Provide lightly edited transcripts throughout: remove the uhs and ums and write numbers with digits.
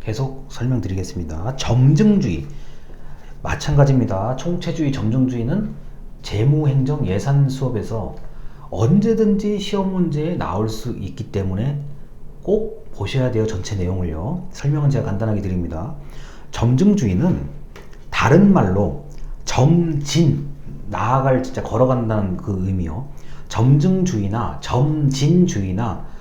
계속 설명드리겠습니다. 점증주의. 마찬가지입니다. 총체주의, 점증주의는 재무행정 예산 수업에서 언제든지 시험 문제에 나올 수 있기 때문에 꼭 보셔야 돼요. 전체 내용을요. 설명은 제가 간단하게 드립니다. 점증주의는 다른 말로 점진, 나아갈, 진짜 걸어간다는 그 의미요. 점증주의나 점진주의나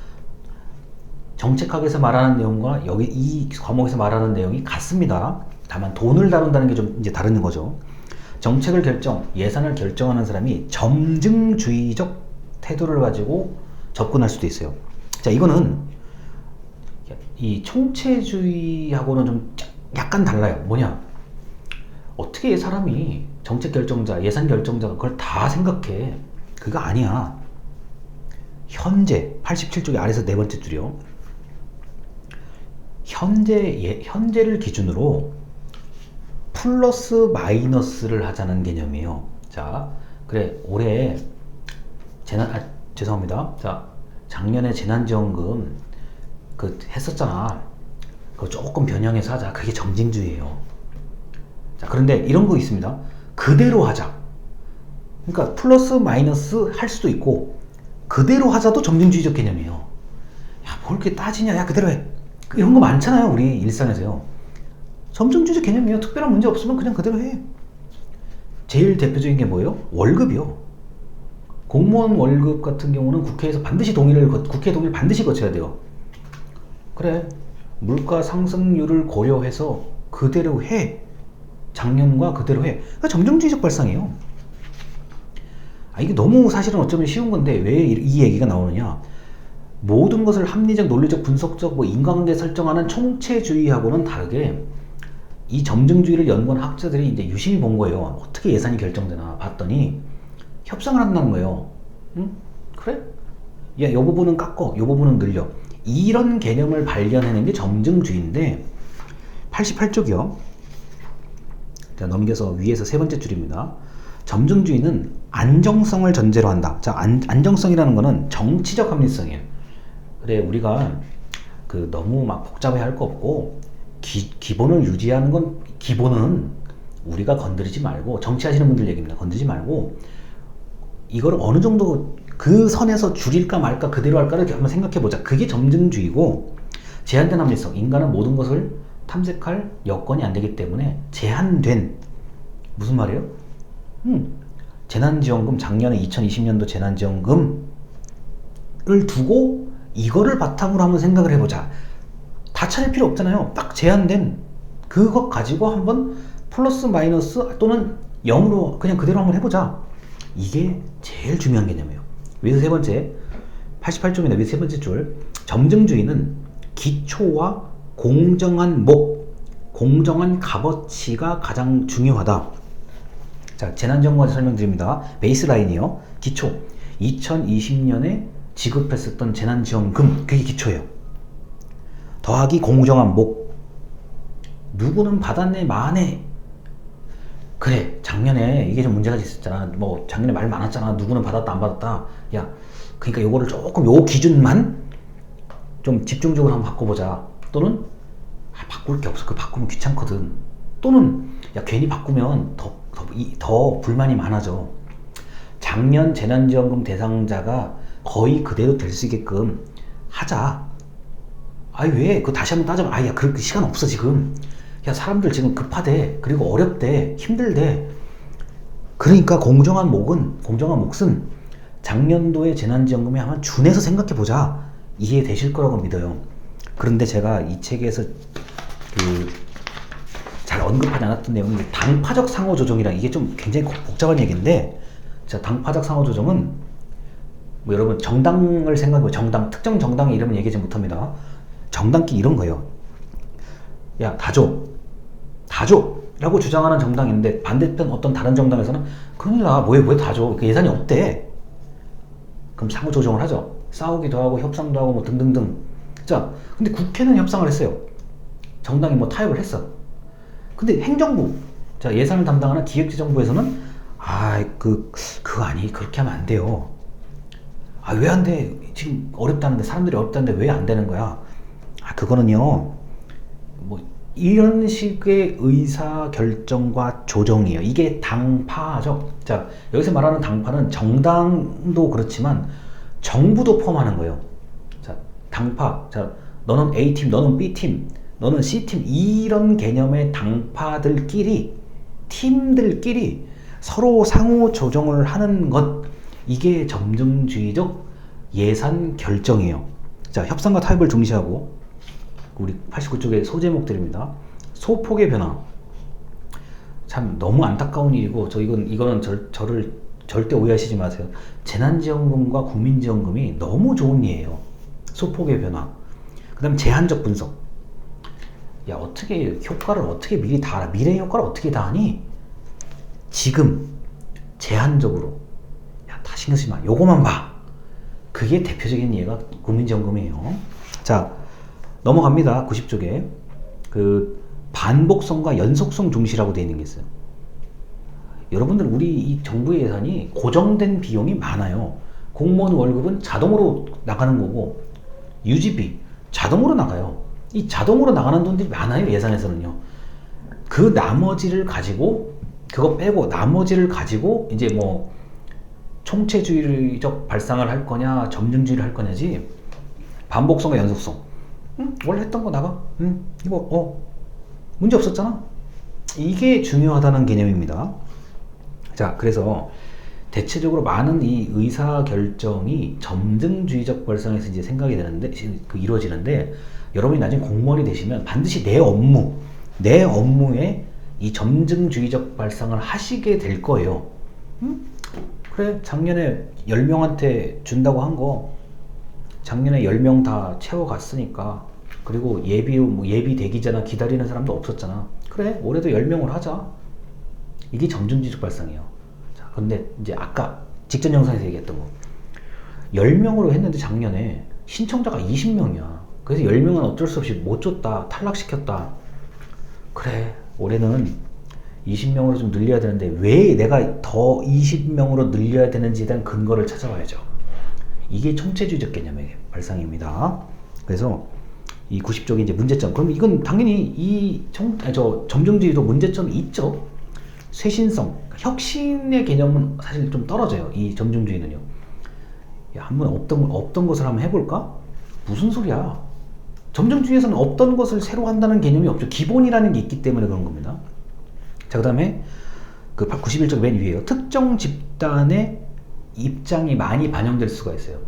정책학에서 말하는 내용과 여기 이 과목에서 말하는 내용이 같습니다. 다만 돈을 다룬다는 게 좀 이제 다른 거죠. 정책을 예산을 결정하는 사람이 점증주의적 태도를 가지고 접근할 수도 있어요. 자, 이거는 이 총체주의하고는 좀 약간 달라요. 뭐냐? 어떻게 사람이 정책 결정자, 예산 결정자가 그걸 다 생각해? 그거 아니야. 현재 87쪽의 아래서 네 번째 줄이요. 현재를 기준으로 플러스 마이너스를 하자는 개념이에요. 자, 그래, 올해 죄송합니다. 자, 작년에 재난지원금 했었잖아. 그거 조금 변형해서 하자. 그게 점진주의예요. 자, 그런데 이런 거 있습니다. 그대로 하자. 그러니까 플러스 마이너스 할 수도 있고 그대로 하자도 점진주의적 개념이에요. 야, 뭘 이렇게 따지냐? 야, 그대로 해. 이런 거 많잖아요. 우리 일상에서요. 점증주의적 개념이에요. 특별한 문제 없으면 그냥 그대로 해. 제일 대표적인 게 뭐예요? 월급이요. 공무원 월급 같은 경우는 국회에서 반드시 국회 동의를 반드시 거쳐야 돼요. 그래, 물가 상승률을 고려해서 그대로 해. 작년과 그대로 해. 그러니까 점증주의적 발상이에요. 이게 너무 사실은 어쩌면 쉬운 건데 왜 이 얘기가 나오느냐? 모든 것을 합리적, 논리적, 분석적, 인과관계 설정하는 총체주의하고는 다르게 이 점증주의를 연구한 학자들이 이제 유심히 본 거예요. 어떻게 예산이 결정되나 봤더니 협상을 한다는 거예요. 응? 그래? 야, 이 부분은 깎어, 이 부분은 늘려. 이런 개념을 발견해낸 게 점증주의인데 88쪽이요. 자, 넘겨서 위에서 세 번째 줄입니다. 점증주의는 안정성을 전제로 한다. 자, 안정성이라는 거는 정치적 합리성이에요. 그래, 우리가 너무 막 복잡해 할 거 없고 기본을 유지하는 건 기본은 우리가 건드리지 말고, 정치하시는 분들 얘기입니다. 건드리지 말고 이거를 어느 정도 그 선에서 줄일까 말까 그대로 할까를 한번 생각해 보자. 그게 점증주의고, 제한된 합리성. 인간은 모든 것을 탐색할 여건이 안 되기 때문에 제한된, 무슨 말이에요? 재난지원금, 작년에 2020년도 재난지원금을 두고 이거를 바탕으로 한번 생각을 해보자. 다 찾을 필요 없잖아요. 딱 제한된 그것 가지고 한번 플러스 마이너스 또는 0으로 그냥 그대로 한번 해보자. 이게 제일 중요한 개념이에요. 위에서 세 번째 88쪽입니다. 위에서 세 번째 줄. 점증주의는 기초와 공정한 공정한 값어치가 가장 중요하다. 자, 재난지원금까지 설명드립니다. 베이스라인이요. 기초. 2020년에 지급했었던 재난지원금, 그게 기초예요. 더하기 공정한 누구는 받았네, 마네. 그래, 작년에 이게 좀 문제가 있었잖아. 뭐 작년에 말 많았잖아. 누구는 받았다, 안 받았다. 야, 그러니까 요거를 조금 요 기준만 좀 집중적으로 한번 바꿔보자. 또는 바꿀 게 없어. 바꾸면 귀찮거든. 또는 야, 괜히 바꾸면 더 불만이 많아져. 작년 재난지원금 대상자가 거의 그대로 될 수 있게끔 하자. 왜? 그거 다시 한번 따져봐. 야, 그럴 시간 없어, 지금. 야, 사람들 지금 급하대. 그리고 어렵대. 힘들대. 그러니까 공정한 몫은 작년도의 재난지원금에 한번 준해서 생각해보자. 이해되실 거라고 믿어요. 그런데 제가 이 책에서 잘 언급하지 않았던 내용이 당파적 상호조정이랑, 이게 좀 굉장히 복잡한 얘기인데, 자, 당파적 상호조정은 뭐 여러분 정당을 생각해보면 특정 정당의 이름은 얘기하지 못합니다. 정당끼리 이런 거예요. 야, 다 줘 라고 주장하는 정당인데 반대편 어떤 다른 정당에서는 큰일 나, 뭐해 다 줘, 그 예산이 없대. 그럼 상호조정을 하죠. 싸우기도 하고 협상도 하고 뭐 등등등. 자, 근데 국회는 협상을 했어요. 정당이 뭐 타협을 했어. 근데 행정부, 자, 예산을 담당하는 기획재정부에서는 그거 아니, 그렇게 하면 안 돼요. 왜 안 돼? 지금 어렵다는데, 사람들이 어렵다는데 왜 안 되는 거야? 그거는요, 뭐 이런 식의 의사 결정과 조정이에요. 이게 당파죠. 자, 여기서 말하는 당파는 정당도 그렇지만 정부도 포함하는 거예요. 자, 당파. 자, 너는 A팀, 너는 B팀, 너는 C팀, 이런 개념의 당파들끼리, 팀들끼리 서로 상호 조정을 하는 것, 이게 점증주의적 예산 결정이에요. 자, 협상과 타협을 중시하고, 우리 89쪽의 소제목들입니다. 소폭의 변화. 참 너무 안타까운 일이고, 이거는 저를 절대 오해하시지 마세요. 재난지원금과 국민지원금이 너무 좋은 예예요. 소폭의 변화. 그 다음 제한적 분석. 야, 어떻게 효과를 어떻게 미리 다 알아? 미래 효과를 어떻게 다 아니? 지금 제한적으로, 야, 다 신경 쓰지 마. 요거만 봐. 그게 대표적인 예가 국민지원금이에요. 자, 넘어갑니다. 90쪽에 그 반복성과 연속성 중시라고 되어 있는 게 있어요. 여러분들, 우리 이 정부의 예산이 고정된 비용이 많아요. 공무원 월급은 자동으로 나가는 거고, 유지비 자동으로 나가요. 이 자동으로 나가는 돈들이 많아요. 예산에서는요. 그 나머지를 가지고, 그거 빼고 나머지를 가지고 이제 뭐 총체주의적 발상을 할 거냐, 점증주의를 할 거냐지. 반복성과 연속성. 원래 했던 거 나가. 이거 문제 없었잖아. 이게 중요하다는 개념입니다. 자, 그래서 대체적으로 많은 이 의사 결정이 점증주의적 발상에서 이제 생각이 되는데, 이루어지는데, 여러분이 나중에 공무원이 되시면 반드시 내 업무에 이 점증주의적 발상을 하시게 될 거예요. 그래, 작년에 10명한테 준다고 한 거, 작년에 10명 다 채워갔으니까, 그리고 예비 대기자나 기다리는 사람도 없었잖아. 그래, 올해도 10명을 하자. 이게 점증주의적 발상이에요. 자, 근데 이제 아까 직전 영상에서 얘기했던 거, 10명으로 했는데 작년에 신청자가 20명이야. 그래서 10명은 어쩔 수 없이 못 줬다, 탈락시켰다. 그래, 올해는 20명으로 좀 늘려야 되는데 왜 내가 더 20명으로 늘려야 되는지에 대한 근거를 찾아봐야죠. 이게 총체주의적 개념의 발상입니다. 그래서 이 90쪽이 이제 문제점. 그럼 이건 당연히 점증주의도 문제점이 있죠. 쇄신성, 혁신의 개념은 사실 좀 떨어져요. 이 점증주의는요. 야, 한번 없던 것을 한번 해볼까? 무슨 소리야? 점증주의에서는 없던 것을 새로 한다는 개념이 없죠. 기본이라는 게 있기 때문에 그런 겁니다. 자, 그 다음에 그 91쪽 맨 위에요. 특정 집단의 입장이 많이 반영될 수가 있어요.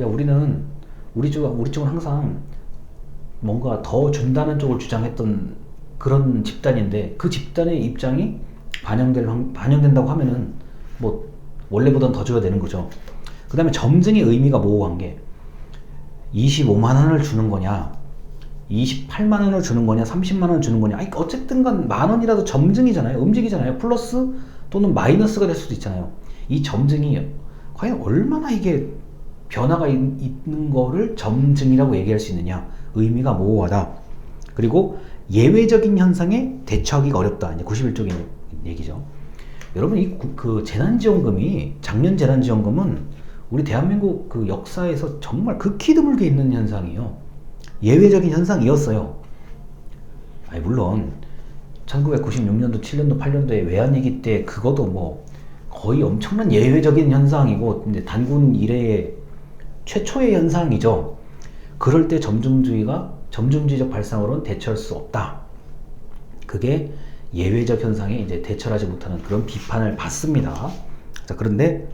야, 우리 쪽은 항상 뭔가 더 준다는 쪽을 주장했던 그런 집단인데, 그 집단의 입장이 반영된다고 하면은 뭐 원래보단 더 줘야 되는 거죠. 그 다음에 점증의 의미가 모호한 게, 25만 원을 주는 거냐, 28만 원을 주는 거냐, 30만 원을 주는 거냐. 아니, 어쨌든 간 만 원이라도 점증이잖아요. 음직이잖아요. 플러스 또는 마이너스가 될 수도 있잖아요. 이 점증이 과연 얼마나 이게 변화가 있는 거를 점증이라고 얘기할 수 있느냐. 의미가 모호하다. 그리고 예외적인 현상에 대처하기가 어렵다. 이제 91쪽의 얘기죠. 여러분, 그 재난지원금이, 작년 재난지원금은 우리 대한민국 그 역사에서 정말 극히 드물게 있는 현상이에요. 예외적인 현상이었어요. 아니, 물론 1996년도, 7년도, 8년도에 외환위기 때 그것도 뭐 거의 엄청난 예외적인 현상이고, 이제 단군 이래의 최초의 현상이죠. 그럴 때 점증주의적 발상으로는 대처할 수 없다. 그게 예외적 현상에 이제 대처하지 못하는 그런 비판을 받습니다. 자, 그런데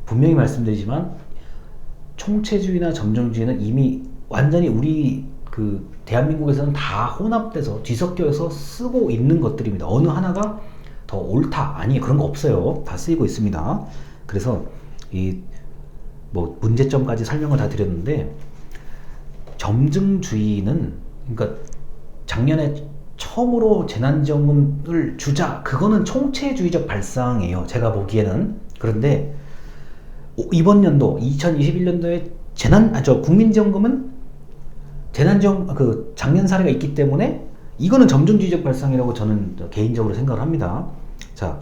분명히 말씀드리지만 총체주의나 점증주의는 이미 완전히 우리 그 대한민국에서는 다 혼합돼서 뒤섞여서 쓰고 있는 것들입니다. 어느 하나가 더 옳다, 아니, 그런 거 없어요. 다 쓰이고 있습니다. 그래서 이 뭐 문제점까지 설명을 다 드렸는데, 점증주의는, 그러니까 작년에 처음으로 재난지원금을 주자, 그거는 총체주의적 발상이에요. 제가 보기에는. 그런데 이번 연도 2021년도에 국민지원금은 작년 사례가 있기 때문에 이거는 점증주의적 발상이라고 저는 개인적으로 생각을 합니다. 자,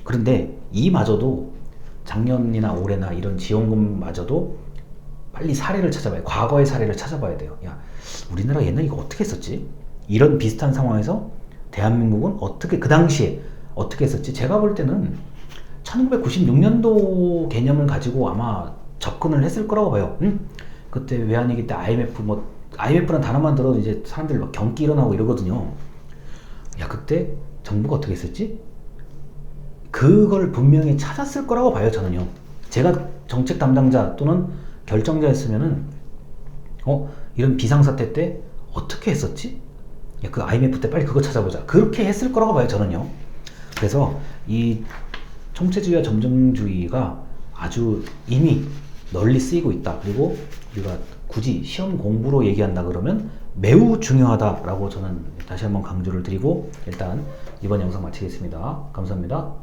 그런데 이마저도 작년이나 올해나 이런 지원금마저도 빨리 사례를 찾아봐요. 과거의 사례를 찾아봐야 돼요. 야, 우리나라 옛날에 이거 어떻게 했었지? 이런 비슷한 상황에서 대한민국은 어떻게 그 당시에 어떻게 했었지? 제가 볼 때는 1996년도 개념을 가지고 아마 접근을 했을 거라고 봐요. 그때 외환위기 때 IMF IMF라는 단어만 들어도 이제 사람들 막 경기 일어나고 이러거든요. 야, 그때 정부가 어떻게 했었지? 그걸 분명히 찾았을 거라고 봐요, 저는요. 제가 정책 담당자 또는 결정자였으면은 이런 비상사태 때 어떻게 했었지? 야, 그 IMF 때 빨리 그거 찾아보자. 그렇게 했을 거라고 봐요, 저는요. 그래서 이 총체주의와 점정주의가 아주 이미 널리 쓰이고 있다. 그리고 우리가 굳이 시험 공부로 얘기한다 그러면 매우 중요하다라고 저는 다시 한번 강조를 드리고 일단 이번 영상 마치겠습니다. 감사합니다.